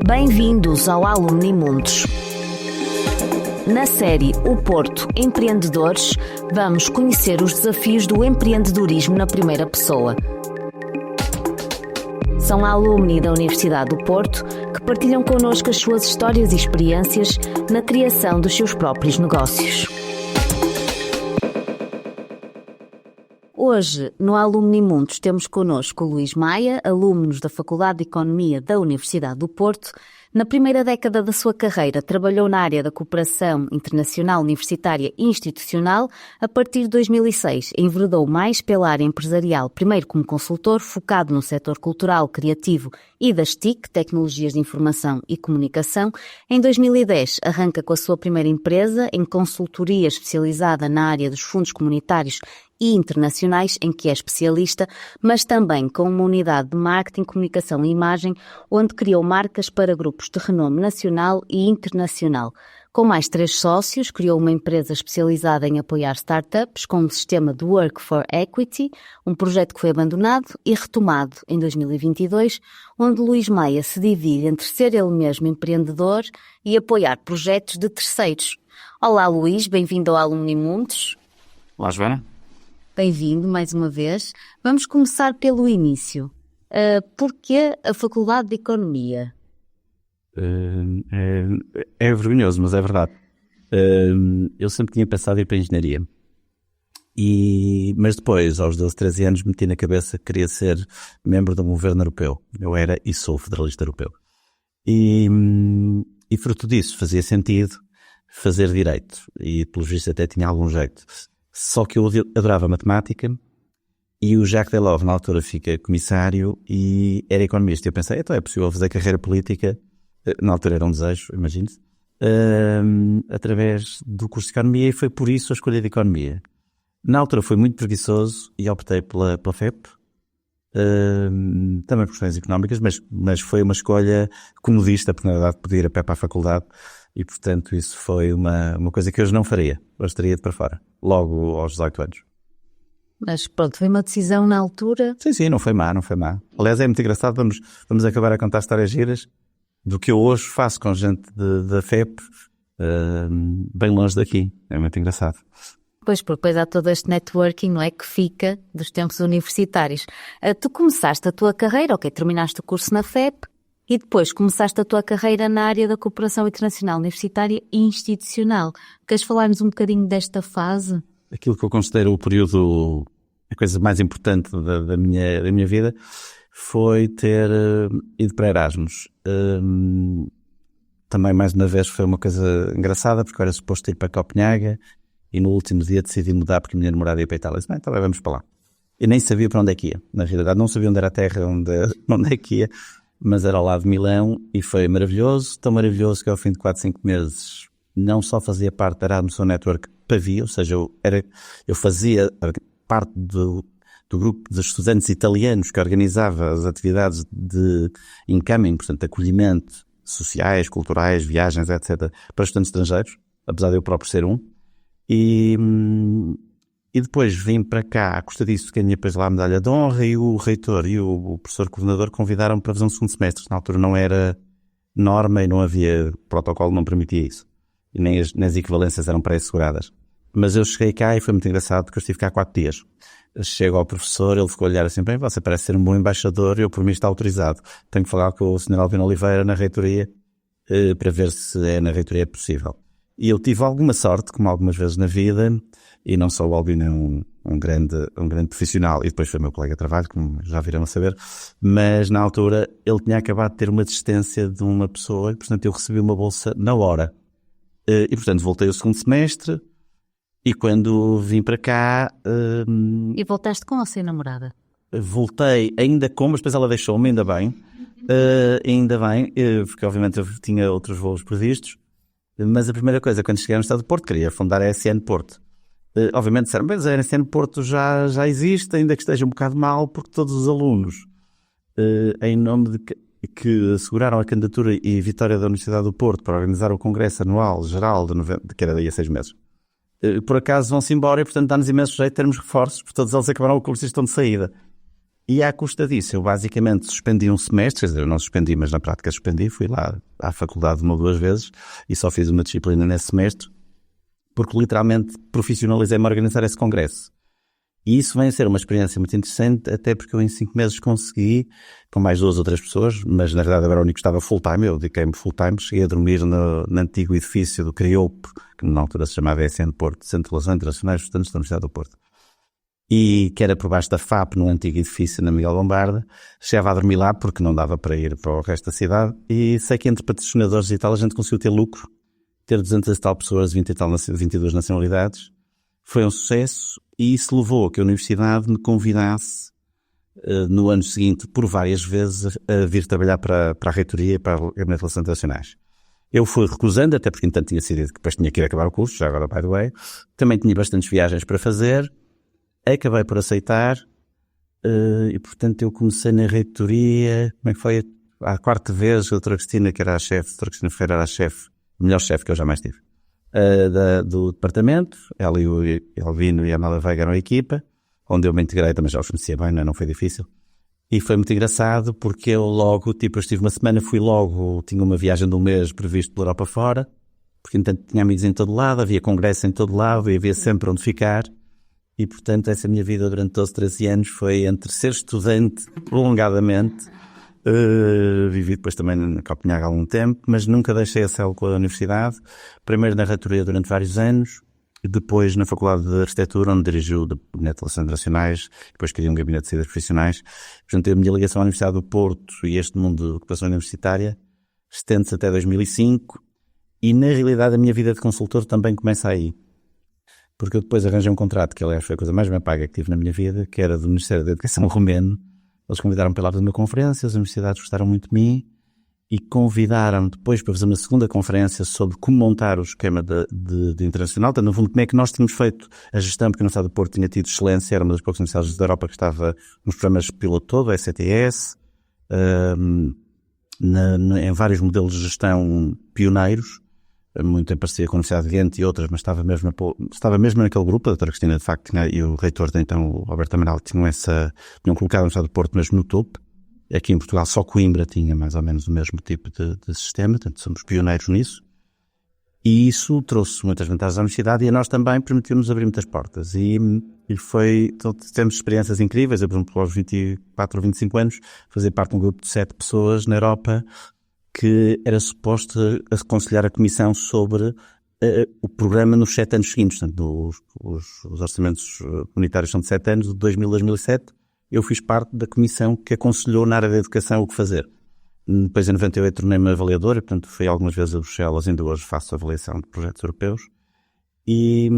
Bem-vindos ao Alumni Mundos. Na série O Porto Empreendedores, vamos conhecer os desafios do empreendedorismo na primeira pessoa. São alumni da Universidade do Porto que partilham connosco as suas histórias e experiências na criação dos seus próprios negócios. Hoje, no Alumni Mundos, temos connosco o Luís Maia, aluno da Faculdade de Economia da Universidade do Porto. Na primeira década da sua carreira, trabalhou na área da cooperação internacional universitária e institucional. A partir de 2006, enveredou mais pela área empresarial, primeiro como consultor, focado no setor cultural, criativo e das TIC, Tecnologias de Informação e Comunicação. Em 2010, arranca com a sua primeira empresa, em consultoria especializada na área dos fundos comunitários e internacionais, em que é especialista, mas também com uma unidade de marketing, comunicação e imagem, onde criou marcas para grupos de renome nacional e internacional. Com mais 3 sócios, criou uma empresa especializada em apoiar startups com um sistema de Work for Equity, um projeto que foi abandonado e retomado em 2022, onde Luís Maia se divide entre ser ele mesmo empreendedor e apoiar projetos de terceiros. Olá Luís, bem-vindo ao Alumni Mundos. Olá Joana. Bem-vindo mais uma vez. Vamos começar pelo início. Porquê a Faculdade de Economia? É vergonhoso, mas é verdade. Eu sempre tinha pensado em ir para a engenharia. Mas depois, aos 12, 13 anos, meti na cabeça que queria ser membro de um governo europeu. Eu era e sou federalista europeu. E fruto disso fazia sentido fazer direito. E pelo visto até tinha algum jeito. Só que eu adorava matemática e o Jacques Delors na altura fica comissário e era economista. Eu pensei, então é possível fazer carreira política, na altura era um desejo, imagine-se, através do curso de economia, e foi por isso a escolha de economia. Na altura foi muito preguiçoso e optei pela FEP, também por questões económicas, mas foi uma escolha comodista, porque na verdade podia ir a pé para a faculdade. E, portanto, isso foi uma coisa que hoje não faria. Hoje teria de para fora, logo aos 18 anos. Mas pronto, foi uma decisão na altura? Sim, não foi má. Aliás, é muito engraçado, vamos acabar a contar histórias giras do que eu hoje faço com gente da FEP, bem longe daqui. É muito engraçado. Pois, porque depois há todo este networking, não é, que fica dos tempos universitários. Tu começaste a tua carreira, terminaste o curso na FEP, e depois começaste a tua carreira na área da cooperação internacional universitária e institucional. Queres falar-nos um bocadinho desta fase? Aquilo que eu considero o período, a coisa mais importante da minha vida, foi ter ido para Erasmus. Também, mais uma vez, foi uma coisa engraçada, porque eu era suposto ir para Copenhaga e no último dia decidi mudar porque a minha namorada ia para a Itália. Eu disse, então vamos para lá. Eu nem sabia para onde é que ia. Na realidade, não sabia onde era a terra, onde é que ia. Mas era ao lado de Milão e foi maravilhoso, tão maravilhoso que ao fim de 4, 5 meses não só fazia parte da Erasmus Network Pavia, ou seja, eu fazia parte do grupo de estudantes italianos que organizava as atividades de incoming, portanto, acolhimento sociais, culturais, viagens, etc., para estudantes estrangeiros, apesar de eu próprio ser um. E depois vim para cá, à custa disso, ganhei depois lá a medalha de honra, e o reitor e o professor coordenador convidaram-me para fazer um segundo semestre. Na altura não era norma e não havia protocolo, não permitia isso. E nem as equivalências eram pré-asseguradas. Mas eu cheguei cá e foi muito engraçado, porque eu estive cá 4 dias. Chego ao professor, ele ficou a olhar assim, bem, você parece ser um bom embaixador, eu por mim está autorizado. Tenho que falar com o Sr. Albino Oliveira na reitoria, para ver se na reitoria é possível. E eu tive alguma sorte, como algumas vezes na vida, e não só o Albino é um grande profissional, e depois foi meu colega de trabalho, como já viram a saber, mas na altura ele tinha acabado de ter uma desistência de uma pessoa, e portanto eu recebi uma bolsa na hora. E portanto voltei ao segundo semestre, e quando vim para cá... E voltaste com ou sem namorada? Voltei ainda com, mas depois ela deixou-me, ainda bem, porque obviamente eu tinha outros voos previstos. Mas a primeira coisa, quando cheguei no Estado de Porto, queria fundar a SN Porto. Obviamente disseram, mas a SN Porto já existe, ainda que esteja um bocado mal, porque todos os alunos, em nome de que asseguraram a candidatura e vitória da Universidade do Porto para organizar o Congresso Anual Geral de novembro, que era daí a 6 meses, por acaso vão-se embora e, portanto, dá-nos imenso jeito de termos reforços, porque todos eles acabaram o curso e estão de saída. E à custa disso, eu basicamente suspendi um semestre, quer dizer, eu não suspendi, mas na prática suspendi, fui lá à faculdade 1 ou 2 vezes e só fiz uma disciplina nesse semestre, porque literalmente profissionalizei-me a organizar esse congresso. E isso vem a ser uma experiência muito interessante, até porque eu em 5 meses consegui, com mais 2 ou 3 pessoas, mas na verdade agora o único que estava full-time, eu dediquei-me full-time, cheguei a dormir no antigo edifício do CRIOP, que na altura se chamava ESN Porto, Centro de Relações Internacionais dos Estudantes da Universidade do Porto. E que era por baixo da FAP, no antigo edifício na Miguel Lombarda. Chegava a dormir lá porque não dava para ir para o resto da cidade. E sei que entre patrocinadores e tal a gente conseguiu ter lucro, ter 200 e tal pessoas, 22 nacionalidades. Foi um sucesso e isso levou a que a universidade me convidasse no ano seguinte por várias vezes a vir trabalhar para a reitoria e para o Gabinete de Relações Internacionais. Eu fui recusando, até porque entanto tinha decidido que depois tinha que ir acabar o curso, já agora by the way. Também tinha bastantes viagens para fazer. Acabei por aceitar e, portanto, eu comecei na reitoria. Como é que foi? A 4ª vez, a doutora Cristina, que era a chefe, a doutora Cristina Ferreira era a chefe, a melhor chefe que eu jamais tive, do departamento. Ela e o Elvino e a Amália Veiga eram a equipa, onde eu me integrei, também já os conhecia bem, não foi difícil. E foi muito engraçado, porque eu logo, eu estive uma semana, fui logo, tinha uma viagem de 1 mês previsto pela Europa fora, porque, entanto, tinha amigos em todo lado, havia congresso em todo lado e havia sempre onde ficar. E, portanto, essa minha vida durante 12, 13 anos foi entre ser estudante prolongadamente, vivi depois também na Copenhague há algum tempo, mas nunca deixei a célula com a universidade. Primeiro na reitoria durante vários anos, depois na Faculdade de Arquitetura, onde dirigi o Gabinete de Relações Internacionais, depois criei um Gabinete de Saídas Profissionais. Portanto, a minha ligação à Universidade do Porto e este mundo de ocupação universitária estende-se até 2005 e, na realidade, a minha vida de consultor também começa aí. Porque eu depois arranjei um contrato, que aliás foi a coisa mais bem paga que tive na minha vida, que era do Ministério da Educação romeno. Eles convidaram-me para lá fazer uma conferência, as universidades gostaram muito de mim e convidaram-me depois para fazer uma segunda conferência sobre como montar o esquema de internacional. Então, no fundo, como é que nós tínhamos feito a gestão, porque a Universidade do Porto tinha tido excelência, era uma das poucas universidades da Europa que estava nos programas piloto todo, a ECTS, em vários modelos de gestão pioneiros, muito em parceria com a Universidade de Ghent e outras, mas estava mesmo naquele grupo. A doutora Cristina, de facto, e o reitor, então, o Roberto Amaral, tinham colocado a Universidade do Porto mesmo no topo. Aqui em Portugal só Coimbra tinha mais ou menos o mesmo tipo de sistema, portanto somos pioneiros nisso. E isso trouxe muitas vantagens à universidade e a nós também permitiu-nos abrir muitas portas. E foi, então, temos experiências incríveis. Eu, por exemplo, aos 24 ou 25 anos, fazia parte de um grupo de 7 pessoas na Europa que era suposto aconselhar a Comissão sobre o programa nos 7 anos seguintes. Portanto, os orçamentos comunitários são de 7 anos, de 2000 a 2007. Eu fiz parte da Comissão que aconselhou na área da educação o que fazer. Depois, em 98, tornei-me avaliador, portanto, fui algumas vezes a Bruxelas, ainda hoje faço avaliação de projetos europeus. E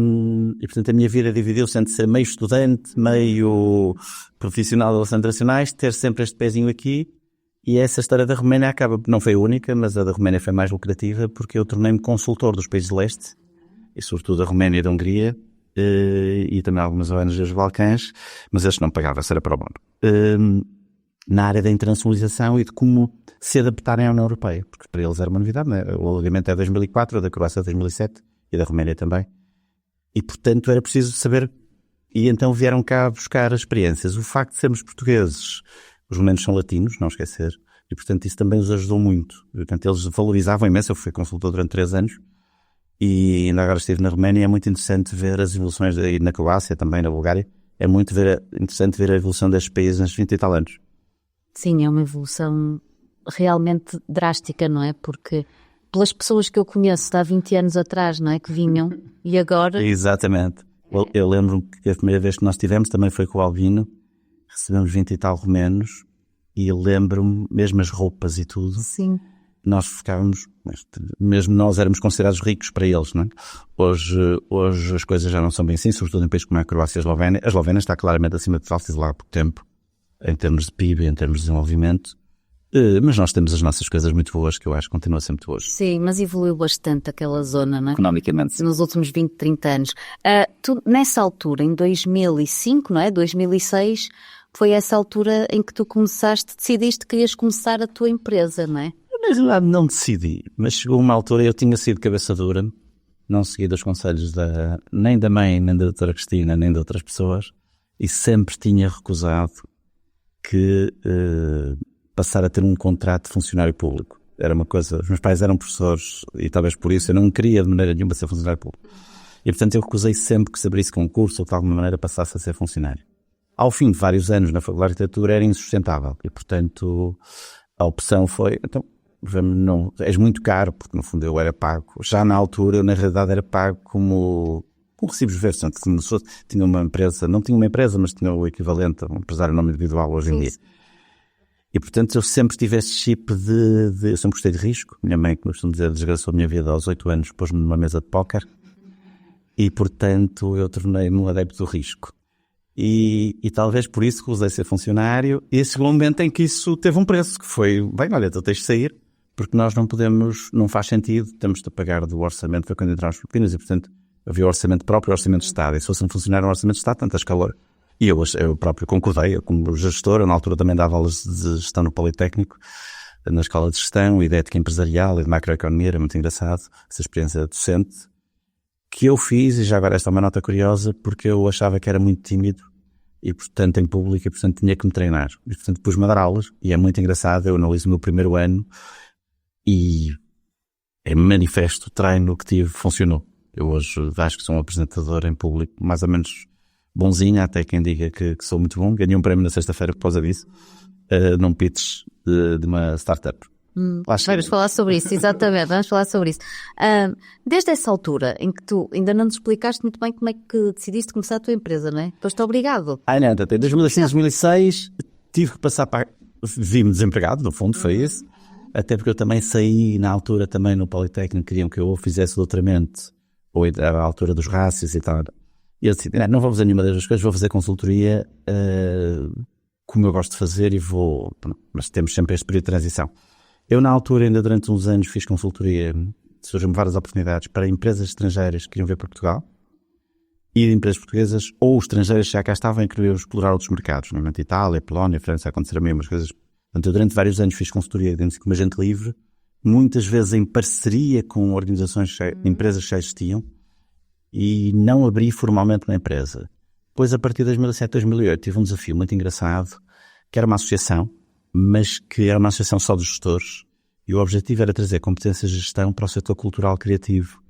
portanto, a minha vida dividiu-se entre ser meio estudante, meio profissional de relações internacionais, ter sempre este pezinho aqui. E essa história da Roménia não foi a única, mas a da Roménia foi mais lucrativa, porque eu tornei-me consultor dos países de leste, e sobretudo da Roménia e da Hungria, e também algumas ONGs dos Balcãs, mas estes não pagavam, isso era para o bono. Na área da internacionalização e de como se adaptarem à União Europeia, porque para eles era uma novidade, né? O alargamento é de 2004, da Croácia de 2007 e da Roménia também. E, portanto, era preciso saber, e então vieram cá buscar as experiências. O facto de sermos portugueses, os romanos são latinos, não esquecer, e, portanto, isso também os ajudou muito. Portanto, eles valorizavam imenso. Eu fui consultor durante 3 anos e ainda agora estive na Roménia. É muito interessante ver as evoluções, e na Croácia também, na Bulgária. É muito interessante ver a evolução destes países nos 20 e tal anos. Sim, é uma evolução realmente drástica, não é? Porque pelas pessoas que eu conheço de há 20 anos atrás, não é? Que vinham e agora... Exatamente. Eu lembro-me que a primeira vez que nós tivemos também foi com o Albino. Recebemos 20 e tal romenos e lembro-me, mesmo as roupas e tudo. Sim. Nós ficávamos, mesmo nós éramos considerados ricos para eles, não é? Hoje as coisas já não são bem assim, sobretudo em países como a Croácia e a Eslovénia. A Eslovénia está claramente acima de Portugal, lá há pouco tempo, em termos de PIB, em termos de desenvolvimento. Mas nós temos as nossas coisas muito boas, que eu acho que continua a ser muito boas. Sim, mas evoluiu bastante aquela zona, não é? Economicamente. Nos últimos 20, 30 anos. Tu, nessa altura, em 2005, não é? 2006, foi essa altura em que tu decidiste que querias começar a tua empresa, não é? Na realidade não decidi, mas chegou uma altura, eu tinha sido cabeça dura, não segui os conselhos nem da mãe, nem da doutora Cristina, nem de outras pessoas, e sempre tinha recusado que passar a ter um contrato de funcionário público. Era uma coisa, os meus pais eram professores e talvez por isso eu não queria de maneira nenhuma ser funcionário público. E portanto eu recusei sempre que se abrisse concurso ou de alguma maneira passasse a ser funcionário. Ao fim de vários anos na Faculdade de Arquitetura era insustentável e portanto a opção foi, então, não, és muito caro, porque no fundo eu era pago. Já na altura eu na realidade era pago como recibos verdes, portanto, tinha uma empresa, não tinha uma empresa, mas tinha o equivalente a um empresário nome individual hoje em dia. E portanto eu sempre tive esse chip eu sempre gostei de risco. Minha mãe, como costumo dizer, desgraçou a minha vida aos 8 anos, pôs-me numa mesa de póquer e portanto eu tornei-me um adepto do risco. E talvez por isso que usei ser funcionário. E chegou um momento em que isso teve um preço, que foi, bem, olha, tu tens de sair, porque nós não podemos, não faz sentido, temos de pagar do orçamento, foi quando entramos nos Filipinas, e portanto havia o orçamento próprio e o orçamento de Estado. E se fosse um funcionário no orçamento de Estado, tantas calor. E eu próprio concordei, como gestor, eu na altura também dava aulas de gestão no Politécnico, na escola de gestão e de ética empresarial e de macroeconomia, era muito engraçado, essa experiência docente, que eu fiz, e já agora esta é uma nota curiosa, porque eu achava que era muito tímido, e portanto em público, e portanto tinha que me treinar. E portanto pus-me a dar aulas, e é muito engraçado, eu analiso o meu primeiro ano, e é manifesto o treino que tive, funcionou. Eu hoje acho que sou um apresentador em público mais ou menos bonzinho, até quem diga que sou muito bom. Ganhei um prémio na sexta-feira por causa disso, num pitch de uma startup. Vamos falar sobre isso, exatamente, vamos falar sobre isso. Desde essa altura em que tu ainda não nos explicaste muito bem como é que decidiste começar a tua empresa, não é? Pois-te obrigado. Não, até 2005, 2006 tive que passar para... Vi-me desempregado, no fundo, foi isso. Até porque eu também saí, na altura também no Politécnico, queriam que eu ou fizesse doutoramento, ou à altura dos rácios e tal. E eu decidi, não vou fazer nenhuma das duas coisas, vou fazer consultoria como eu gosto de fazer e vou... Mas temos sempre este período de transição. Eu, na altura, ainda durante uns anos, fiz consultoria, surgiram várias oportunidades para empresas estrangeiras que queriam vir para Portugal e empresas portuguesas ou estrangeiras que já cá estavam e queriam explorar outros mercados, nomeadamente Itália, Polónia, França, aconteceram mesmo as coisas. Portanto, eu durante vários anos fiz consultoria dentro de uma agente livre, muitas vezes em parceria com organizações, empresas que já existiam, e não abri formalmente uma empresa. Depois, a partir de 2007, 2008, tive um desafio muito engraçado, que era uma associação, mas que era uma associação só dos gestores, e o objetivo era trazer competências de gestão para o setor cultural criativo.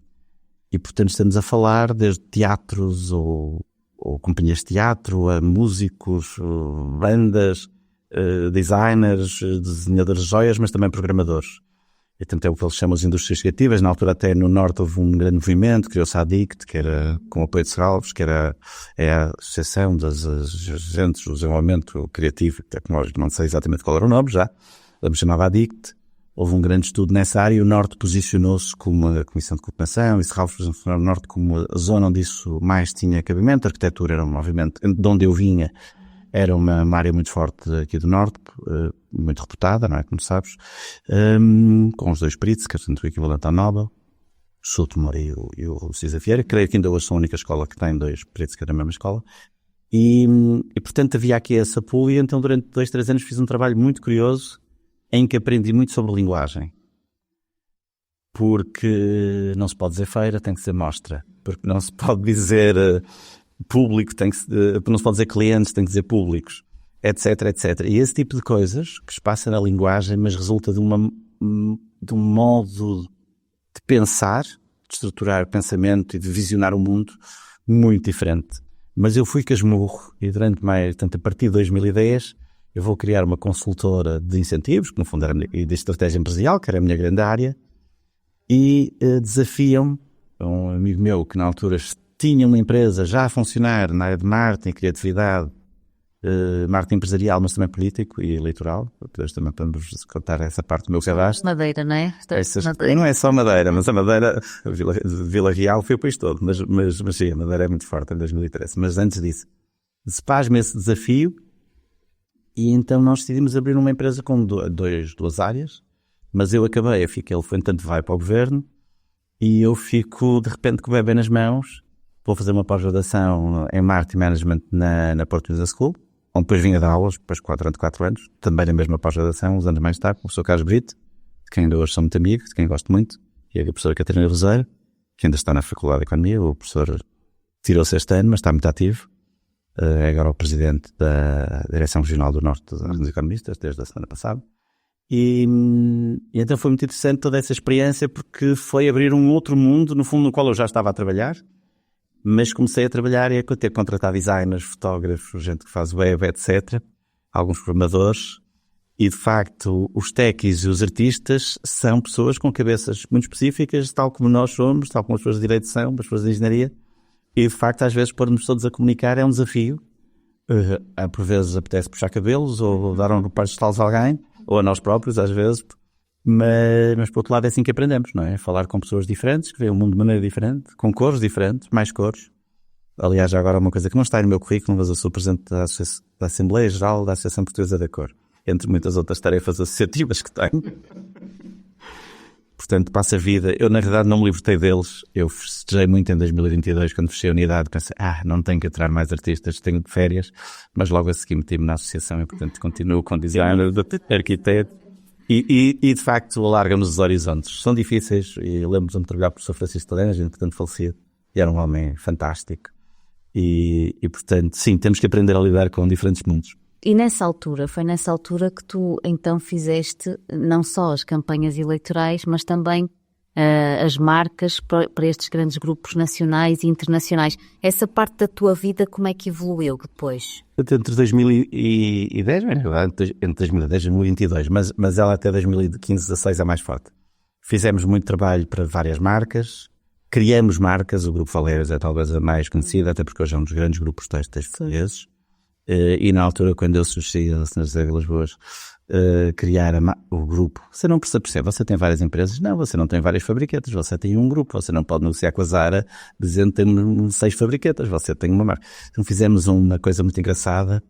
E, portanto, estamos a falar desde teatros ou companhias de teatro, a músicos, bandas, designers, desenhadores de joias, mas também programadores. E, portanto, é o que eles chamam de indústrias criativas. Na altura, até no Norte, houve um grande movimento, criou-se a ADICT, que era com o apoio de Serralves, que é a Associação das Agentes do Desenvolvimento Criativo e Tecnológico. Não sei exatamente qual era o nome já, me chamava ADICT. Houve um grande estudo nessa área e o Norte posicionou-se como a Comissão de Coordenação e Serralves posicionou o Norte como a zona onde isso mais tinha cabimento. A arquitetura era um movimento de onde eu vinha. Era uma área muito forte aqui do Norte, muito reputada, não é? Como sabes, com os dois Pritzker, portanto o equivalente ao Nobel, o Schultemmer e o Cisa Vieira. Creio que ainda hoje são a única escola que tem dois Pritzker na mesma escola. E portanto havia aqui essa pool e então durante 2, 3 anos fiz um trabalho muito curioso em que aprendi muito sobre linguagem. Porque não se pode dizer feira, tem que ser mostra. Porque não se pode dizer... público, não se pode dizer clientes, tem que dizer públicos, etc, etc. E esse tipo de coisas que se passa na linguagem, mas resulta de um modo de pensar, de estruturar o pensamento e de visionar o mundo muito diferente. Mas eu fui casmurro e a partir de 2010 eu vou criar uma consultora de incentivos, que no fundo era e de estratégia empresarial, que era a minha grande área, e desafiam um amigo meu que na altura tinha uma empresa já a funcionar na área de marketing, criatividade, marketing empresarial, mas também político e eleitoral. Depois também podemos contar essa parte do meu cadastro. Madeira, não é? Não é só Madeira, mas a Madeira, Vila Real foi o país todo, mas sim, a Madeira é muito forte em 2013. Mas antes disso, sepaz-me esse desafio e então nós decidimos abrir uma empresa com duas áreas, mas eu fiquei, ele foi tanto vai para o governo e eu fico de repente com o bebê nas mãos. Vou fazer uma pós-graduação em Marketing Management na Porto Business School, onde depois vinha dar aulas, depois durante 4 anos, também na mesma pós-graduação, uns anos mais tarde, com o professor Carlos Brito, de quem ainda hoje sou muito amigo, de quem gosto muito, e a professora Catarina Roseiro, que ainda está na Faculdade de Economia. O professor tirou-se este ano, mas está muito ativo, é agora o presidente da Direção Regional do Norte dos Economistas, desde a semana passada. E então foi muito interessante toda essa experiência, porque foi abrir um outro mundo, no fundo, no qual eu já estava a trabalhar, mas comecei a trabalhar e a ter que contratar designers, fotógrafos, gente que faz web, etc., alguns programadores, e de facto os techies e os artistas são pessoas com cabeças muito específicas, tal como nós somos, tal como as pessoas de direito são, as pessoas de engenharia, e de facto às vezes pôr-nos todos a comunicar é um desafio. Por vezes apetece puxar cabelos ou dar um par de estalos a alguém, ou a nós próprios às vezes, mas por outro lado é assim que aprendemos, não é? Falar com pessoas diferentes, que veem o mundo de maneira diferente, com cores diferentes, mais cores. Aliás, já agora uma coisa que não está no meu currículo, mas eu sou presidente da Assembleia Geral da Associação Portuguesa da Cor, entre muitas outras tarefas associativas que tenho. Portanto, passa a vida. Eu, na realidade, não me libertei deles. Eu festejei muito em 2022, quando fechei a unidade. Pensei, não tenho que atirar mais artistas, tenho de férias. Mas logo a seguir meti-me na associação e, portanto, continuo com designer, arquiteto. E de facto, alarga-nos os horizontes. São difíceis. E lembro-me de trabalhar com o professor Francisco Toledo, a gente, portanto, falecido. E era um homem fantástico. E, portanto, sim, temos que aprender a lidar com diferentes mundos. E foi nessa altura que tu então fizeste não só as campanhas eleitorais, mas também as marcas para estes grandes grupos nacionais e internacionais. Essa parte da tua vida, como é que evoluiu depois? Entre 2010, entre 2010 e 2022, mas ela até 2015, 16 é mais forte. Fizemos muito trabalho para várias marcas, criamos marcas, o Grupo Valérios é talvez a mais conhecida, até porque hoje é um dos grandes grupos têxteis portugueses. E na altura, quando eu surgi a Sra. José Vilas Boas, criar o grupo, você não percebe, você tem várias empresas? Não, você não tem várias fabriquetas, você tem um grupo, você não pode negociar com a Zara dizendo que tem 6 fabriquetas, você tem uma marca. Então fizemos uma coisa muito engraçada,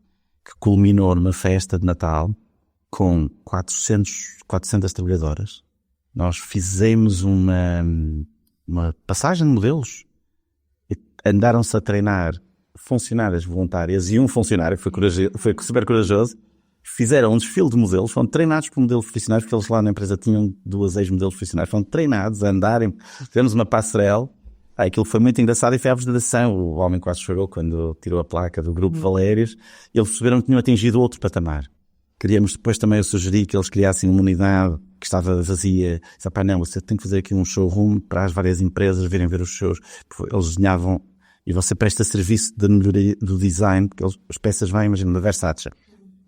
que culminou numa festa de Natal com 400 trabalhadoras. Nós fizemos uma passagem de modelos, e andaram-se a treinar funcionárias voluntárias e um funcionário que foi super corajoso, fizeram um desfile de modelos, foram treinados por modelos profissionais, porque eles lá na empresa tinham 2 ex-modelos profissionais, foram treinados a andarem, fizemos uma passarela, aquilo foi muito engraçado e foi a apresentação, o homem quase chorou quando tirou a placa do Grupo Valérios, e eles perceberam que tinham atingido outro patamar. Queríamos depois também, eu sugeri que eles criassem uma unidade que estava vazia, não, você tem que fazer aqui um showroom para as várias empresas virem ver os shows, eles desenhavam. E você presta serviço de melhoria do design, porque as peças vêm, imagina, da Versace.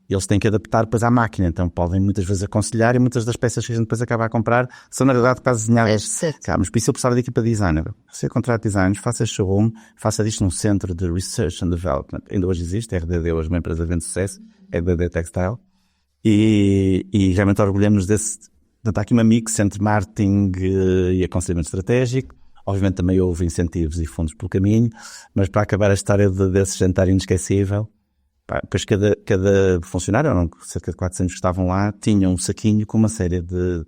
E eles têm que adaptar depois à máquina, então podem muitas vezes aconselhar, e muitas das peças que a gente depois acaba a comprar são na realidade quase desenhadas. Mas por isso eu precisava de equipa de designer. Você contrata designers, faça showroom, faça disto num centro de Research and Development. Ainda hoje existe, RDD hoje uma empresa de grande sucesso, RDD Textile. E realmente orgulhamos desse. Portanto, há aqui uma mix entre marketing e aconselhamento estratégico. Obviamente também houve incentivos e fundos pelo caminho, mas para acabar a história desse jantar inesquecível, depois cada funcionário, eram cerca de 400 que estavam lá, tinham um saquinho com uma série de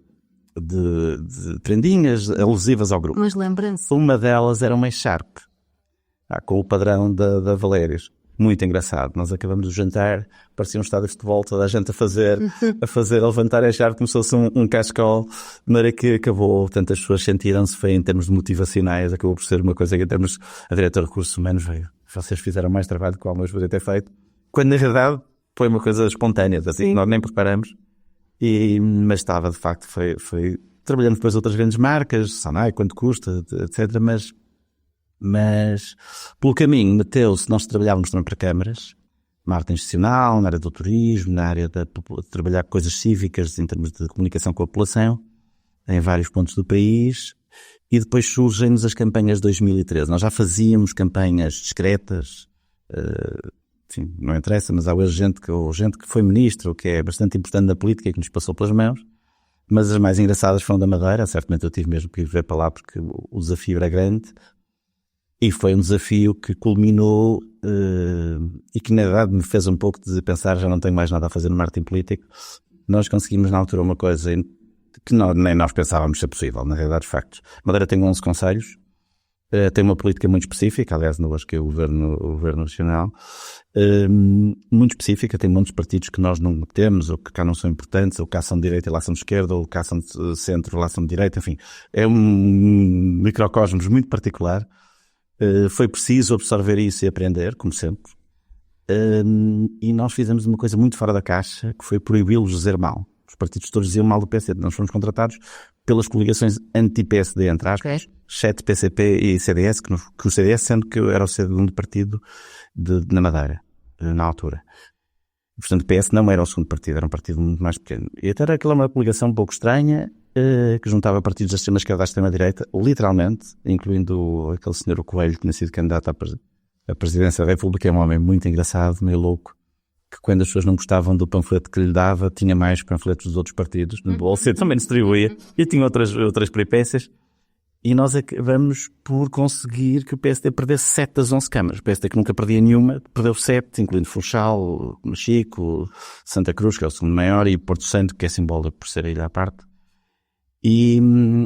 prendinhas alusivas ao grupo. Mas lembranças. Uma delas era uma Sharp, com o padrão da Valérios. Muito engraçado. Nós acabamos o jantar, parecia um estádio de futebol, toda a gente a fazer, a levantar a Sharp como se fosse um cascol, de maneira que acabou, tantas pessoas sentiram-se, foi em termos motivacionais, acabou por ser uma coisa que em termos, a diretora de recursos humanos veio, vocês fizeram mais trabalho do que algumas poderia ter feito, quando na realidade foi uma coisa espontânea, assim que nós nem preparamos, mas estava, de facto, foi trabalhando depois outras grandes marcas, Sonai, quanto custa, etc., mas pelo caminho meteu-se, nós trabalhávamos também para câmaras, marketing institucional, na área do turismo, na área de trabalhar coisas cívicas em termos de comunicação com a população, em vários pontos do país, e depois surgem-nos as campanhas de 2013. Nós já fazíamos campanhas discretas, enfim, não interessa, mas há hoje gente que foi ministro, que é bastante importante na política e que nos passou pelas mãos, mas as mais engraçadas foram da Madeira, certamente eu tive mesmo que ir ver para lá porque o desafio era grande. E foi um desafio que culminou e que na verdade me fez um pouco de pensar, já não tenho mais nada a fazer no marketing político. Nós conseguimos na altura uma coisa que nem nós pensávamos ser possível, na realidade de factos. Madeira tem 11 concelhos, tem uma política muito específica, aliás não acho que é o Governo Nacional, muito específica, tem muitos partidos que nós não temos, ou que cá não são importantes, ou cá são de direita e lá são de esquerda, ou cá são de centro e lá são de direita, enfim. É um microcosmos muito particular. Foi preciso absorver isso e aprender, como sempre. e nós fizemos uma coisa muito fora da caixa, que foi proibi-los de dizer mal. Os partidos todos diziam mal do PSD. Nós fomos contratados pelas coligações anti-PSD, entre aspas, exceto PCP e CDS, que o CDS sendo que era o segundo partido na Madeira, na altura. Portanto, o PS não era o segundo partido, era um partido muito mais pequeno. E até era aquela uma coligação um pouco estranha, que juntava partidos da extrema-esquerda à extrema-direita, literalmente, incluindo aquele senhor Coelho, que tinha sido candidato à presidência da República, é um homem muito engraçado, meio louco, que quando as pessoas não gostavam do panfleto que lhe dava, tinha mais panfletos dos outros partidos no bolso e também distribuía, e tinha outras peripécias. E nós acabamos por conseguir que o PSD perdesse 7 das 11 câmaras. O PSD que nunca perdia nenhuma, perdeu 7, incluindo Funchal, Mexico, Santa Cruz, que é o segundo maior, e Porto Santo, que é simbólico por ser a ilha à parte. E,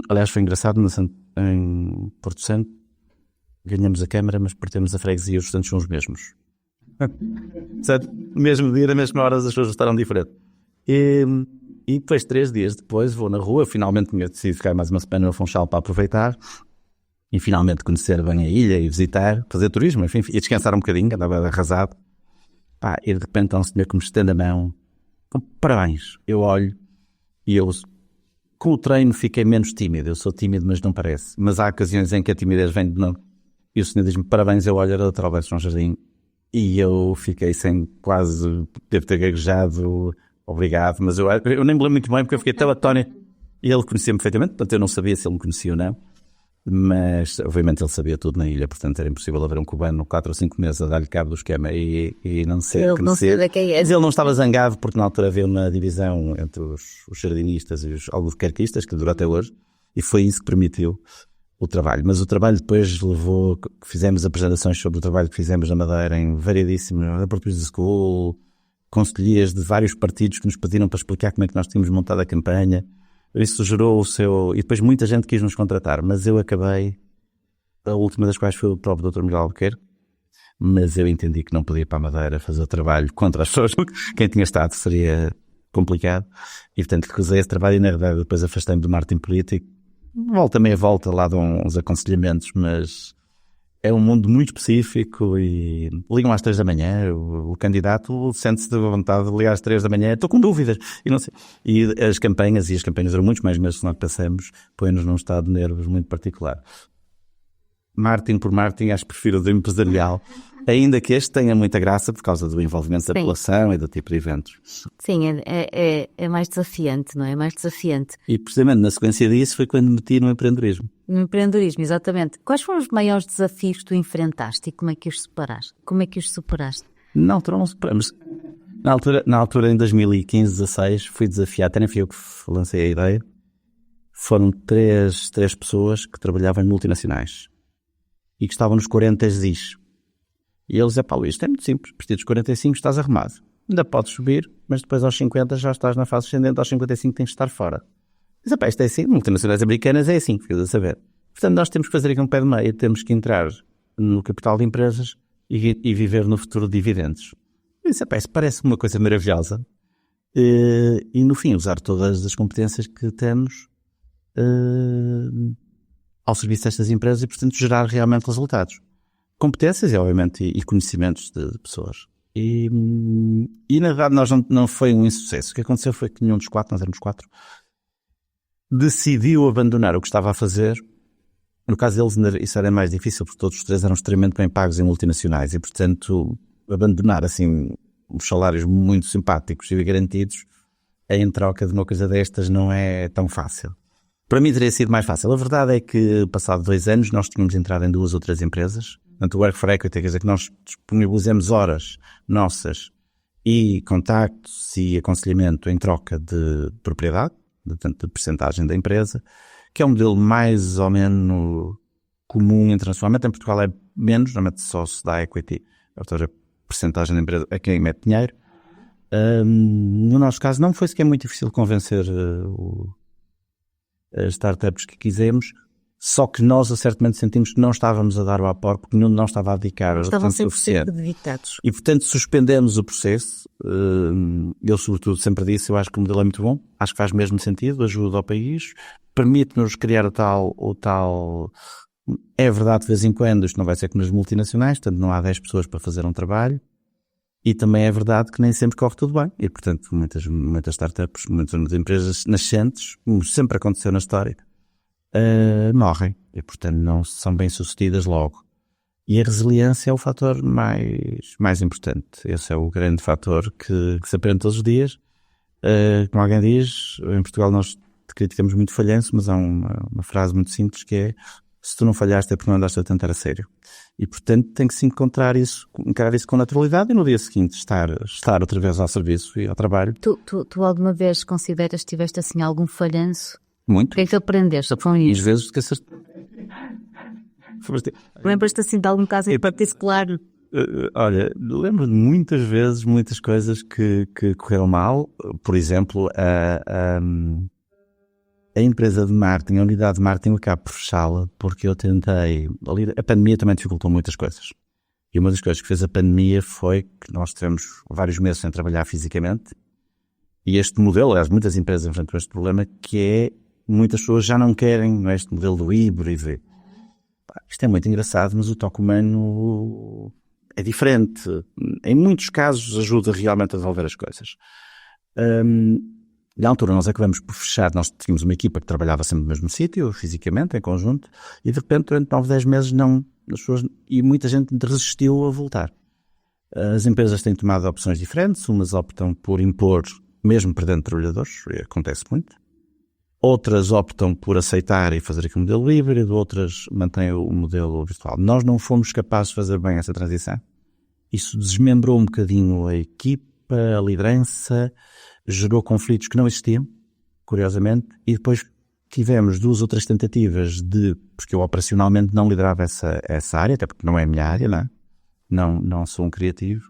aliás, foi engraçado, em Porto Santo, ganhamos a câmara, mas perdemos a freguesia e os restantes são os mesmos. No mesmo dia, na mesma hora, as pessoas votaram diferente. E depois, 3 dias depois, vou na rua, finalmente tinha decidido ficar mais uma semana no Funchal para aproveitar e finalmente conhecer bem a ilha e visitar, fazer turismo, enfim, e descansar um bocadinho, andava arrasado. E de repente há um senhor que me estende a mão, com parabéns. Eu olho e eu, com o treino, fiquei menos tímido. Eu sou tímido, mas não parece. Mas há ocasiões em que a timidez vem de novo. E o senhor diz-me parabéns, eu olho, era o Dr. Alberto João Jardim. E eu fiquei sem quase, devo ter gaguejado, obrigado, mas eu nem me lembro muito bem porque eu fiquei tão atónito. E ele conhecia-me perfeitamente, portanto eu não sabia se ele me conhecia ou não, mas obviamente ele sabia tudo na ilha, portanto era impossível haver um cubano 4 ou 5 meses a dar-lhe cabo do esquema e não sei ele conhecer. não sei quem é. Mas ele não estava zangado porque na altura havia uma divisão entre os jardinistas e os albuquerquistas, que dura até hoje, e foi isso que permitiu o trabalho. Mas o trabalho depois levou, fizemos apresentações sobre o trabalho que fizemos na Madeira em variedíssimos, na Portuguese School, conselheiros de vários partidos que nos pediram para explicar como é que nós tínhamos montado a campanha. Isso gerou e depois muita gente quis nos contratar, mas eu acabei, a última das quais foi o próprio Dr. Miguel Albuquerque, mas eu entendi que não podia ir para a Madeira fazer o trabalho contra as pessoas, quem tinha estado seria complicado, e portanto recusei esse trabalho e na verdade depois afastei-me do marketing político. Meia volta lá de uns aconselhamentos, mas é um mundo muito específico e ligam às 3 da manhã, o candidato sente-se de vontade de ligar às 3 da manhã, estou com dúvidas, e não sei. E as campanhas eram muitos mais meses que nós pensamos, põe-nos num estado de nervos muito particular. Marketing por marketing, acho que prefiro o do empresarial, ainda que este tenha muita graça por causa do envolvimento da população e do tipo de eventos. Sim, é mais desafiante, não é? É mais desafiante. E precisamente na sequência disso foi quando me meti no empreendedorismo. No empreendedorismo, exatamente. Quais foram os maiores desafios que tu enfrentaste e como é que os superaste? Na altura não superamos. Na altura em 2015, 16, fui desafiado, até nem fui eu que lancei a ideia. Foram três pessoas que trabalhavam em multinacionais e que estavam nos 40 zis. E eles diziam, Luís, isto é muito simples, a partir dos 45 estás arrumado. Ainda podes subir, mas depois aos 50 já estás na fase ascendente, aos 55 tens de estar fora. Mas isto é assim, multinacionais americanas é assim, ficas a saber. Portanto, nós temos que fazer aqui um pé de meia, temos que entrar no capital de empresas e viver no futuro de dividendos. Eu disse, isso parece uma coisa maravilhosa. E no fim, usar todas as competências que temos ao serviço destas empresas e, portanto, gerar realmente resultados. Competências, obviamente, e conhecimentos de pessoas. E na verdade, nós não foi um insucesso. O que aconteceu foi que nenhum dos 4, nós éramos 4, decidiu abandonar o que estava a fazer. No caso deles, isso era mais difícil, porque todos os 3 eram extremamente bem pagos em multinacionais e, portanto, abandonar, assim, os salários muito simpáticos e garantidos em troca de uma coisa destas não é tão fácil. Para mim teria sido mais fácil. A verdade é que, passado 2 anos, nós tínhamos entrado em 2 ou 3 empresas. Portanto, o Work for Equity quer dizer que nós disponibilizamos horas nossas e contactos e aconselhamento em troca de propriedade, portanto, de percentagem da empresa, que é um modelo mais ou menos comum internacionalmente. Em Portugal é menos, normalmente só se dá equity, ou seja, a percentagem da empresa é quem mete dinheiro. No nosso caso, não foi sequer muito difícil convencer as startups que quisemos, só que nós, certamente, sentimos que não estávamos a dar o aporte, porque nenhum de nós estava a dedicar o tempo suficiente. Dedicados. E, portanto, suspendemos o processo. Eu, sobretudo, sempre disse, eu acho que o modelo é muito bom, acho que faz mesmo sentido, ajuda ao país, permite-nos criar o tal... É verdade, de vez em quando, isto não vai ser como nas multinacionais, portanto, não há 10 pessoas para fazer um trabalho, E também é verdade que nem sempre corre tudo bem. E, portanto, muitas startups, muitas empresas nascentes, como sempre aconteceu na história, morrem. E, portanto, não são bem-sucedidas logo. E a resiliência é o fator mais importante. Esse é o grande fator que se aprende todos os dias. Como alguém diz, em Portugal nós criticamos muito falhanço, mas há uma frase muito simples que é: se tu não falhaste é porque não andaste a tentar a sério. E, portanto, tem que se encarar isso com naturalidade e no dia seguinte estar outra vez ao serviço e ao trabalho. Tu alguma vez consideras que tiveste assim algum falhanço? Muito. O que é que aprendeste com isso? E às vezes esqueceste. Lembras-te assim de algum caso em particular? Olha, lembro de muitas vezes, muitas coisas que correram mal. Por exemplo, a empresa de marketing, a unidade de marketing, eu acabo por fechá-la porque eu tentei... A pandemia também dificultou muitas coisas. E uma das coisas que fez a pandemia foi que nós tivemos vários meses sem trabalhar fisicamente. E este modelo, aliás, muitas empresas enfrentam este problema, que é muitas pessoas já não querem este modelo do híbrido. Isto é muito engraçado, mas o toque humano é diferente. Em muitos casos ajuda realmente a resolver as coisas. Na altura nós acabamos por fechar, nós tínhamos uma equipa que trabalhava sempre no mesmo sítio, fisicamente, em conjunto, e de repente durante 9, 10 meses e muita gente resistiu a voltar. As empresas têm tomado opções diferentes, umas optam por impor, mesmo perdendo trabalhadores, acontece muito. Outras optam por aceitar e fazer aqui um modelo híbrido, outras mantêm o modelo virtual. Nós não fomos capazes de fazer bem essa transição. Isso desmembrou um bocadinho a equipa, a liderança, gerou conflitos que não existiam, curiosamente, e depois tivemos 2 ou 3 tentativas porque eu operacionalmente não liderava essa área, até porque não é a minha área, não sou um criativo,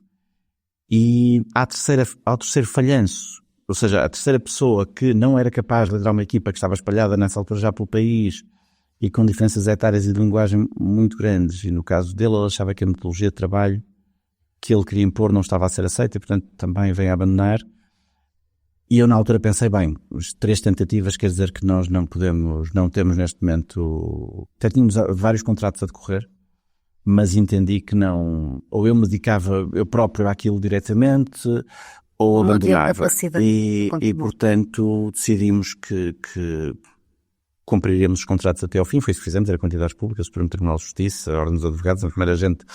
e ao terceiro falhanço, ou seja, a terceira pessoa que não era capaz de liderar uma equipa que estava espalhada nessa altura já pelo país e com diferenças etárias e de linguagem muito grandes, e no caso dele ele achava que a metodologia de trabalho que ele queria impor não estava a ser aceita e portanto também veio a abandonar. E eu na altura pensei, bem, as 3 tentativas quer dizer que nós não temos neste momento, até tínhamos vários contratos a decorrer, mas entendi que não, ou eu me dedicava eu próprio àquilo diretamente, ou abandonava. E portanto decidimos que cumpriríamos os contratos até ao fim. Foi isso que fizemos, era quantidades públicas, o Supremo Tribunal de Justiça, a Ordem dos Advogados, a primeira gente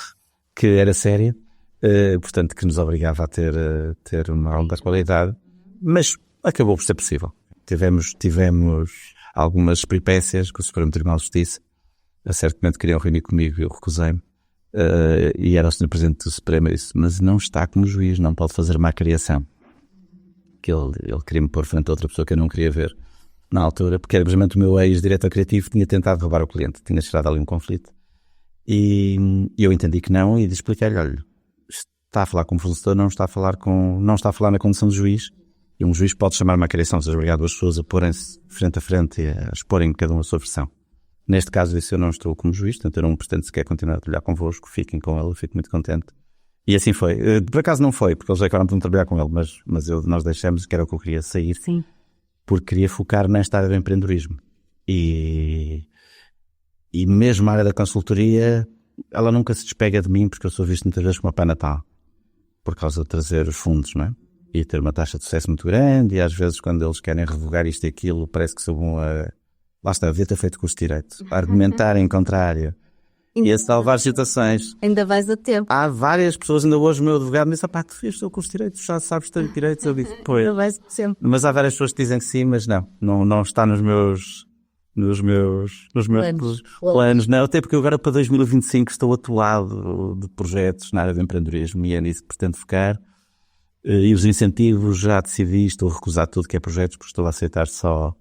que era séria, portanto que nos obrigava a ter uma alta qualidade. Mas acabou por ser possível. Tivemos algumas peripécias com o Supremo Tribunal de Justiça. Certamente queriam reunir comigo e eu recusei-me. E era o Sr. Presidente do Supremo e disse: mas não está como juiz, não pode fazer má criação. Que ele queria-me pôr frente a outra pessoa que eu não queria ver na altura, porque era precisamente o meu ex-diretor criativo que tinha tentado roubar o cliente. Tinha gerado ali um conflito. E eu entendi que não e expliquei-lhe: olha, está a falar como fornecedor, não está a falar na condição de juiz. E um juiz pode chamar uma criação, seja obrigado as pessoas a porem-se frente a frente e a exporem cada uma a sua versão. Neste caso, eu não estou como juiz, portanto eu não pretendo sequer continuar a trabalhar convosco, fiquem com ele, eu fico muito contente. E assim foi. Por acaso não foi, porque eles acabaram por não trabalhar com ele, mas nós deixamos, que era o que eu queria sair. Sim. Porque queria focar nesta área do empreendedorismo. E mesmo a área da consultoria, ela nunca se despega de mim, porque eu sou visto muitas vezes como a Pai Natal, por causa de trazer os fundos, não é? E ter uma taxa de sucesso muito grande, e às vezes quando eles querem revogar isto e aquilo, parece que são lá está, devia ter feito curso de Direito, a argumentar em contrário e a salvar situações. Ainda vais a tempo. Há várias pessoas, ainda hoje o meu advogado me disse: pá, tu fizeste o curso de Direito, já sabes ter direitos. Eu disse: pois. Ainda vais sempre. Mas há várias pessoas que dizem que sim, mas não está nos meus planos, não, até porque eu agora para 2025 estou atolado de projetos na área do empreendedorismo e é nisso que pretendo focar. E os incentivos, já decidi, estou a recusar tudo que é projetos, porque estou a aceitar só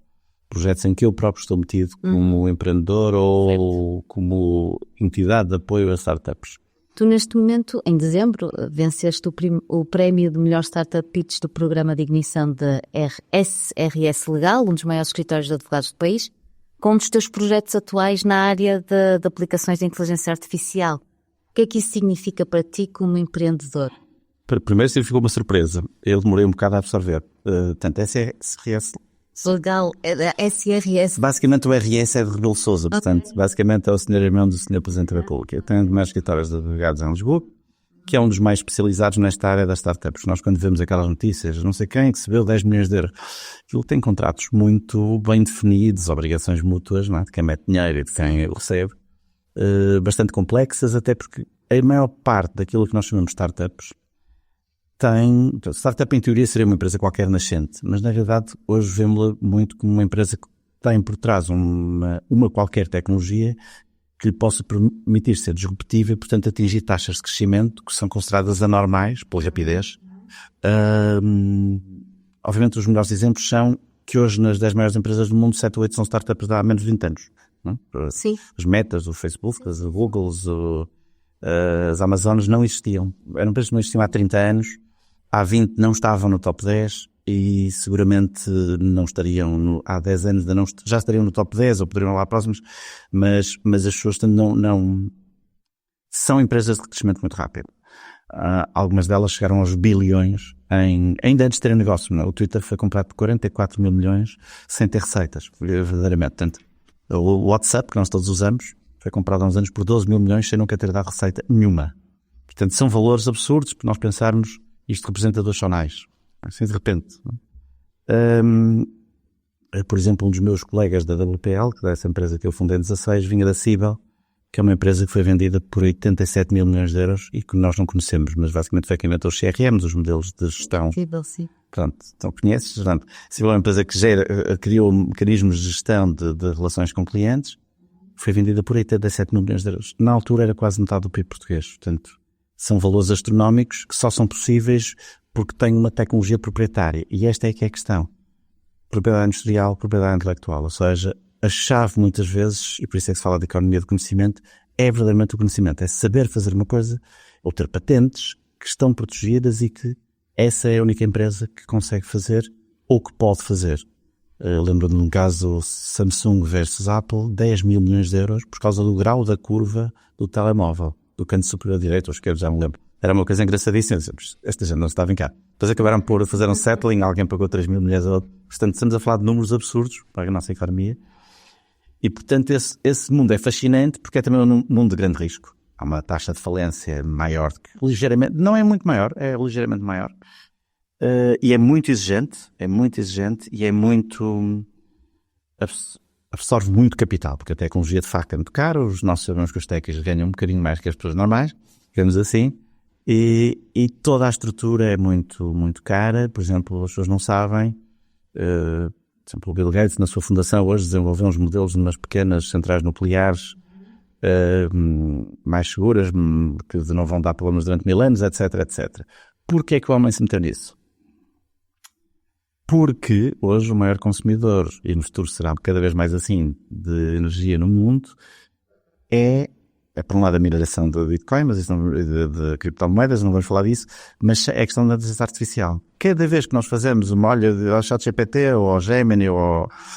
projetos em que eu próprio estou metido como empreendedor ou como entidade de apoio a startups. Tu neste momento, em dezembro, venceste o prémio de melhor startup pitch do programa de ignição da SRS Legal, um dos maiores escritórios de advogados do país, com um dos teus projetos atuais na área de aplicações de inteligência artificial. O que é que isso significa para ti como empreendedor? Primeiro ficou uma surpresa. Eu demorei um bocado a absorver. Portanto, SRS Legal, SRS. Basicamente o RS é de Rebelo Sousa, portanto, basicamente é o senhor irmão do senhor Presidente da República. Eu tenho mais escritórios de advogados em Lisboa, que é um dos mais especializados nesta área das startups. Nós, quando vemos aquelas notícias, não sei quem recebeu 10 milhões de euros, aquilo tem contratos muito bem definidos, obrigações mútuas, não é? De quem mete dinheiro e de quem o recebe, bastante complexas, até porque a maior parte daquilo que nós chamamos de startups então, startup em teoria seria uma empresa qualquer nascente, mas na realidade hoje vemos-la muito como uma empresa que tem por trás uma qualquer tecnologia que lhe possa permitir ser disruptiva e, portanto, atingir taxas de crescimento que são consideradas anormais pela rapidez. Obviamente, os melhores exemplos são que hoje nas 10 maiores empresas do mundo, 7 ou 8 são startups de há menos de 20 anos. Não? Sim. As Metas, o Facebook, as Googles, as Amazonas não existiam. Eram empresas que não existiam há 30 anos, há 20 não estavam no top 10 e seguramente não estariam há 10 anos já estariam no top 10 ou poderiam lá próximos, mas as pessoas não são empresas de crescimento muito rápido. Algumas delas chegaram aos bilhões ainda antes de terem negócio. Não? O Twitter foi comprado por 44 mil milhões sem ter receitas, verdadeiramente. Portanto, o WhatsApp, que nós todos usamos, foi comprado há uns anos por 12 mil milhões sem nunca ter dado receita nenhuma. Portanto, são valores absurdos para nós pensarmos isto representa 2 sonais. Assim, de repente. Por exemplo, um dos meus colegas da WPL, que é essa empresa que eu fundei em 16, vinha da Cibel, que é uma empresa que foi vendida por 87 mil milhões de euros e que nós não conhecemos, mas basicamente foi quem inventou os CRMs, os modelos de gestão. Cibel, sim. Pronto, então conheces? Portanto, Cibel é uma empresa que criou mecanismos de gestão de relações com clientes, foi vendida por 87 mil milhões de euros. Na altura era quase metade do PIB português, portanto, são valores astronómicos que só são possíveis porque têm uma tecnologia proprietária. E esta é que é a questão. Propriedade industrial, propriedade intelectual. Ou seja, a chave muitas vezes, e por isso é que se fala de economia de conhecimento, é verdadeiramente o conhecimento. É saber fazer uma coisa ou ter patentes que estão protegidas e que essa é a única empresa que consegue fazer ou que pode fazer. Lembro-me de um caso Samsung versus Apple, 10 mil milhões de euros por causa do grau da curva do telemóvel, do canto superior direito ou esquerdo, já me lembro. Era uma coisa engraçadíssima. Esta gente não estava em cá. Depois acabaram por fazer um settling, alguém pagou 3 mil milhões. Portanto, estamos a falar de números absurdos para a nossa economia. E, portanto, esse mundo é fascinante porque é também um mundo de grande risco. Há uma taxa de falência maior, ligeiramente, não é muito maior, é ligeiramente maior. E é muito exigente e é muito... absorve muito capital, porque a tecnologia de facto é muito cara. Nós sabemos que os techs ganham um bocadinho mais que as pessoas normais, digamos assim. E toda a estrutura é muito, muito cara. Por exemplo, as pessoas não sabem, por exemplo, o Bill Gates na sua fundação hoje desenvolveu uns modelos de umas pequenas centrais nucleares mais seguras, que não vão dar problemas durante 1000 anos, etc, etc. Porquê é que o homem se meteu nisso? Porque hoje o maior consumidor, e no futuro será cada vez mais assim, de energia no mundo, é por um lado a mineração do Bitcoin, mas isso não, de criptomoedas, não vamos falar disso, mas é a questão da inteligência artificial. Cada vez que nós fazemos uma olha ao ChatGPT ou ao Gemini,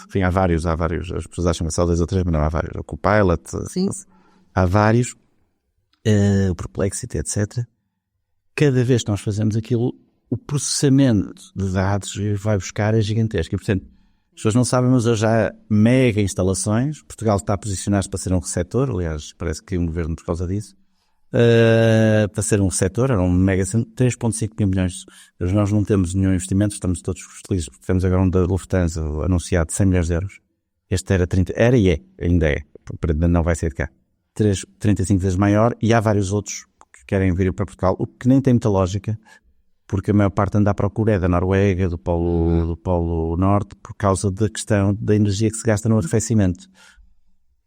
enfim, há vários, as pessoas acham que são 2 ou 3, mas não, há vários, o Copilot, sim. Há vários, o Perplexity, etc. Cada vez que nós fazemos aquilo, o processamento de dados vai buscar é gigantesco. E, portanto, as pessoas não sabem, mas hoje há mega instalações. Portugal está a posicionar-se para ser um receptor. Aliás, parece que o governo por causa disso. Para ser um receptor, era um mega 3,5 mil milhões. Nós não temos nenhum investimento, estamos todos felizes. Temos agora um da Lufthansa anunciado de 100 milhões de euros. Este era 30, era e é, ainda é. Não vai sair de cá. 35 vezes maior, e há vários outros que querem vir para Portugal, o que nem tem muita lógica, porque a maior parte anda à procura é da Noruega, do Polo Norte, por causa da questão da energia que se gasta no arrefecimento.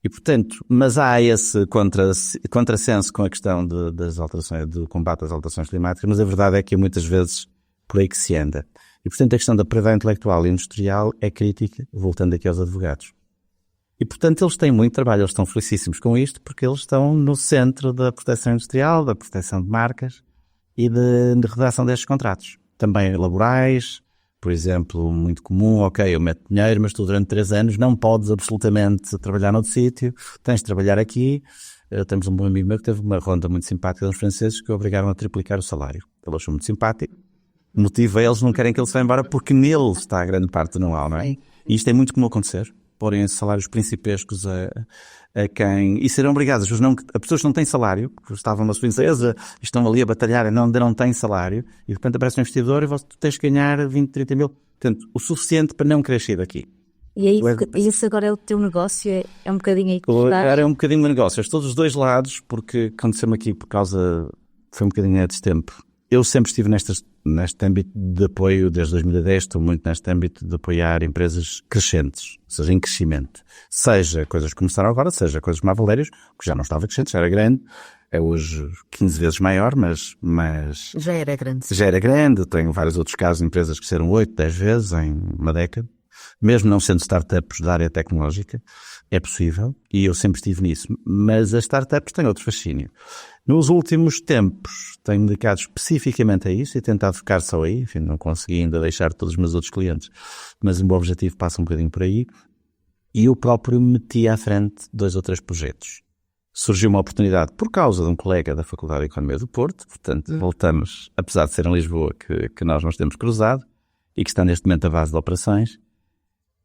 E, portanto, mas há esse contrassenso com a questão das alterações, do combate às alterações climáticas, mas a verdade é que muitas vezes por aí que se anda. E, portanto, a questão da propriedade intelectual e industrial é crítica, voltando aqui aos advogados. E, portanto, eles têm muito trabalho, eles estão felicíssimos com isto, porque eles estão no centro da proteção industrial, da proteção de marcas e de redação destes contratos. Também laborais, por exemplo, muito comum, ok, eu meto dinheiro, mas tu durante 3 anos não podes absolutamente trabalhar noutro sítio, tens de trabalhar aqui. Temos um bom amigo meu que teve uma ronda muito simpática dos franceses que o obrigaram a triplicar o salário. Ele achou muito simpático. Motiva eles, não querem que ele se vá embora porque nele está a grande parte do know-how, não é? E isto é muito comum acontecer. porem salários principescos a quem... E serão obrigadas, a pessoas que não têm salário, que estavam na sua empresa, estão ali a batalhar e ainda não têm salário, e de repente aparece um investidor e tu tens que ganhar 20, 30 mil. Portanto, o suficiente para não querer sair daqui. E aí, isso agora é o teu negócio? É um bocadinho aí que está? Era um bocadinho o negócio. Estou dos dois lados, porque aconteceu-me aqui por causa... Foi um bocadinho a destempo. Eu sempre estive neste âmbito de apoio, desde 2010, estou muito neste âmbito de apoiar empresas crescentes, ou seja, em crescimento. Seja coisas que começaram agora, seja coisas como a Valérios, que já não estava crescente, já era grande, é hoje 15 vezes maior, mas... Já era grande. Já era grande, tenho vários outros casos de empresas que cresceram 8, 10 vezes em uma década. Mesmo não sendo startups da área tecnológica, é possível, e eu sempre estive nisso. Mas as startups têm outro fascínio. Nos últimos tempos, tenho-me dedicado especificamente a isso e tentado focar só aí. Enfim, não consegui ainda deixar todos os meus outros clientes, mas o meu objetivo passa um bocadinho por aí. E eu próprio meti à frente 2 ou 3 projetos. Surgiu uma oportunidade por causa de um colega da Faculdade de Economia do Porto, portanto, voltamos, apesar de ser em Lisboa, que nós nos temos cruzado, e que está neste momento à base de operações.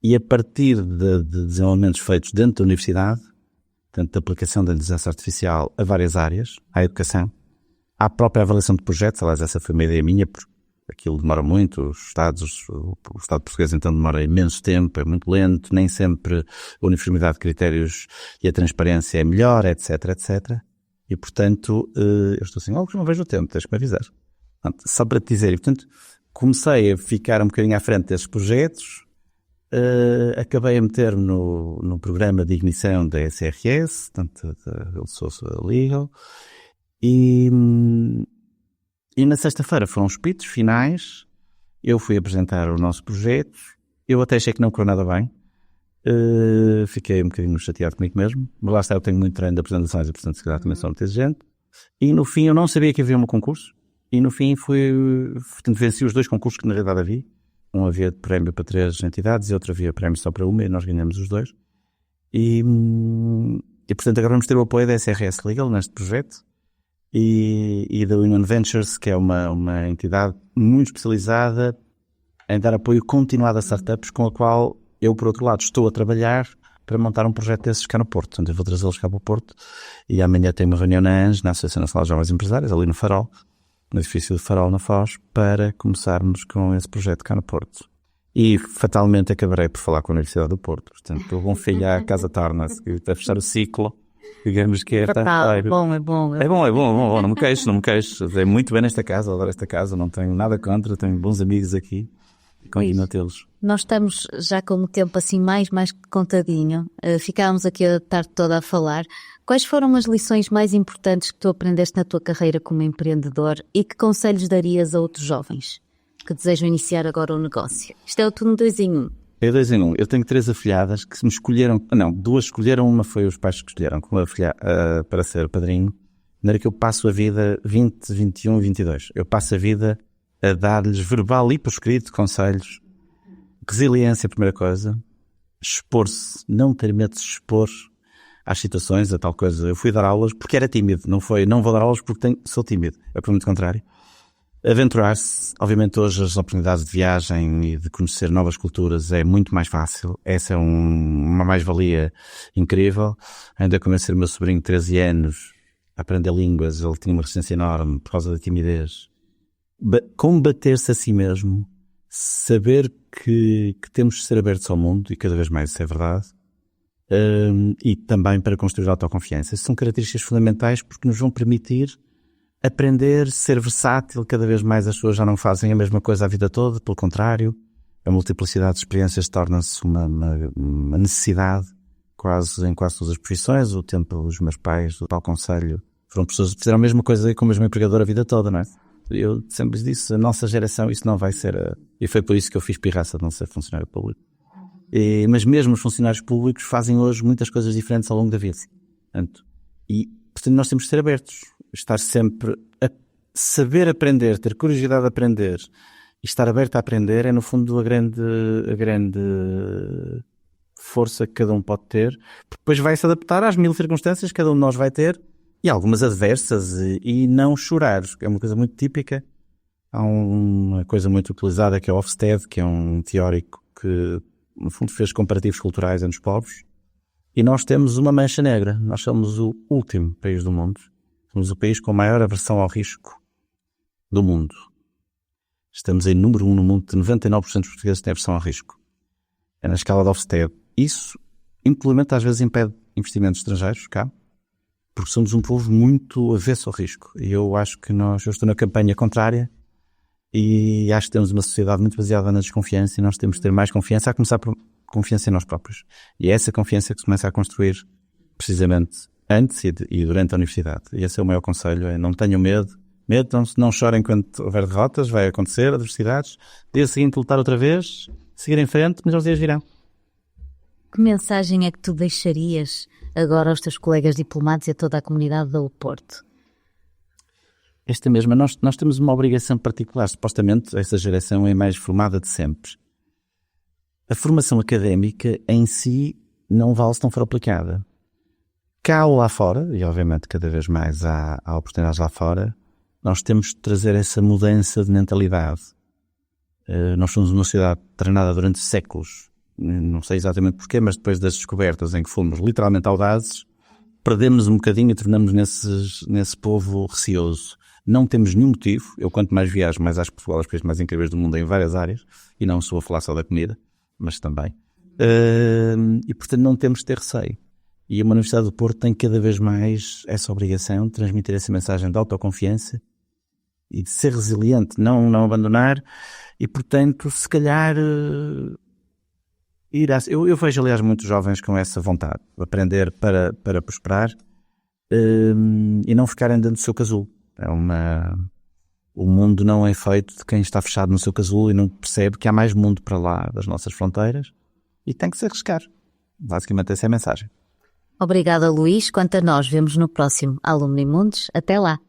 E a partir de desenvolvimentos feitos dentro da universidade, tanto da aplicação da inteligência artificial a várias áreas, à educação, à própria avaliação de projetos, aliás, essa foi uma ideia minha, porque aquilo demora muito, o Estado português então demora imenso tempo, é muito lento, nem sempre a uniformidade de critérios e a transparência é melhor, etc, etc. E, portanto, eu estou assim, que não vejo o tempo, tens que me avisar. Portanto, só para te dizer, e, portanto, comecei a ficar um bocadinho à frente desses projetos. Acabei a meter-me no programa de ignição da SRS, portanto, da Social Legal, e na sexta-feira foram os pitches finais, eu fui apresentar o nosso projeto, eu até achei que não correu nada bem, fiquei um bocadinho chateado comigo mesmo, mas lá está, eu tenho muito treino de apresentações e, portanto, se calhar também sou muito exigente, e no fim eu não sabia que havia um concurso, e no fim venci os 2 concursos que na realidade havia. Um havia prémio para 3 entidades e outro havia prémio só para uma, e nós ganhamos os 2. E portanto, agora vamos ter o apoio da SRS Legal neste projeto e da Union Ventures, que é uma entidade muito especializada em dar apoio continuado a startups, com a qual eu, por outro lado, estou a trabalhar para montar um projeto desses cá no Porto. Portanto, eu vou trazê-los cá para o Porto e amanhã tenho uma reunião na ANJ, na Associação Nacional de Jovens Empresários, ali no Farol, no edifício do Farol na Foz, para começarmos com esse projeto cá no Porto. E fatalmente acabarei por falar com a Universidade do Porto. Portanto, eu vou filhar a casa torna-se, para fechar o ciclo, digamos que é... É bom. É bom, não me queixo. É muito bem nesta casa, adoro esta casa, não tenho nada contra, tenho bons amigos aqui e continuo a tê-los. Nós estamos já com o tempo assim mais contadinho, ficámos aqui a tarde toda a falar. Quais foram as lições mais importantes que tu aprendeste na tua carreira como empreendedor e que conselhos darias a outros jovens que desejam iniciar agora o negócio? Isto é o turno 2 em 1. É 2 em 1. Eu tenho 3 afilhadas que me escolheram, 2 escolheram, uma foi os pais que escolheram como para ser padrinho. Na hora que eu passo a vida, 20, 21 e 22, eu passo a vida a dar-lhes verbal e por escrito conselhos. Resiliência, a primeira coisa. Expor-se, não ter medo de se expor às situações, a tal coisa. Eu fui dar aulas porque era tímido, não vou dar aulas porque sou tímido, é por muito contrário. Aventurar-se, obviamente hoje as oportunidades de viagem e de conhecer novas culturas é muito mais fácil, essa é uma mais-valia incrível. Ainda convencer o meu sobrinho de 13 anos a aprender línguas, ele tinha uma resistência enorme por causa da timidez. Combater-se a si mesmo, saber que temos de ser abertos ao mundo, e cada vez mais isso é verdade. E também para construir autoconfiança. Essas são características fundamentais porque nos vão permitir aprender, ser versátil. Cada vez mais as pessoas já não fazem a mesma coisa a vida toda, pelo contrário, a multiplicidade de experiências torna-se uma necessidade em quase todas as profissões. O tempo, os meus pais, o tal conselho, foram pessoas que fizeram a mesma coisa com o mesmo empregador a vida toda, não é? Eu sempre disse, a nossa geração, isso não vai ser... E foi por isso que eu fiz pirraça de não ser funcionário público. Mas mesmo os funcionários públicos fazem hoje muitas coisas diferentes ao longo da vida. Portanto, nós temos que ser abertos, estar sempre a saber aprender, ter curiosidade de aprender e estar aberto a aprender é no fundo a grande força que cada um pode ter, porque depois vai se adaptar às 1000 circunstâncias que cada um de nós vai ter, e algumas adversas, e não chorar, é uma coisa muito típica. Há uma coisa muito utilizada que é o Hofstede, que é um teórico que no fundo fez comparativos culturais entre os povos, e nós temos uma mancha negra. Nós somos o último país do mundo. Somos o país com maior aversão ao risco do mundo. Estamos em número 1 no mundo, de 99% dos portugueses têm aversão ao risco. É na escala de Ofsted. Isso, implementa, às vezes impede investimentos estrangeiros cá, porque somos um povo muito avesso ao risco. E eu acho que eu estou na campanha contrária, e acho que temos uma sociedade muito baseada na desconfiança, e nós temos de ter mais confiança, a começar por confiança em nós próprios. E é essa confiança que se começa a construir precisamente antes e durante a universidade. E esse é o maior conselho, é não tenham medo. Não chorem quando houver derrotas, vai acontecer, adversidades. Dia seguinte lutar outra vez, seguir em frente, melhores dias virão. Que mensagem é que tu deixarias agora aos teus colegas diplomados e a toda a comunidade do Porto? Esta mesma, nós temos uma obrigação particular. Supostamente, essa geração é a mais formada de sempre. A formação académica em si não vale se não for aplicada. Cá ou lá fora, e obviamente cada vez mais há oportunidades lá fora, nós temos de trazer essa mudança de mentalidade. Nós somos uma sociedade treinada durante séculos, não sei exatamente porquê, mas depois das descobertas em que fomos literalmente audazes, perdemos um bocadinho e tornamos nesse povo receoso. Não temos nenhum motivo. Eu, quanto mais viajo, mais acho que Portugal é um dos países mais incríveis do mundo em várias áreas, e não sou a falar só da comida, mas também. E, portanto, não temos de ter receio. E uma Universidade do Porto tem cada vez mais essa obrigação de transmitir essa mensagem de autoconfiança e de ser resiliente, não abandonar. E, portanto, se calhar... Eu vejo, aliás, muitos jovens com essa vontade de aprender para prosperar, e não ficarem dentro do seu casulo. O mundo não é feito de quem está fechado no seu casulo e não percebe que há mais mundo para lá das nossas fronteiras, e tem que se arriscar. Basicamente essa é a mensagem. Obrigada, Luís. Quanto a nós, vemos no próximo Alumni Mundos. Até lá!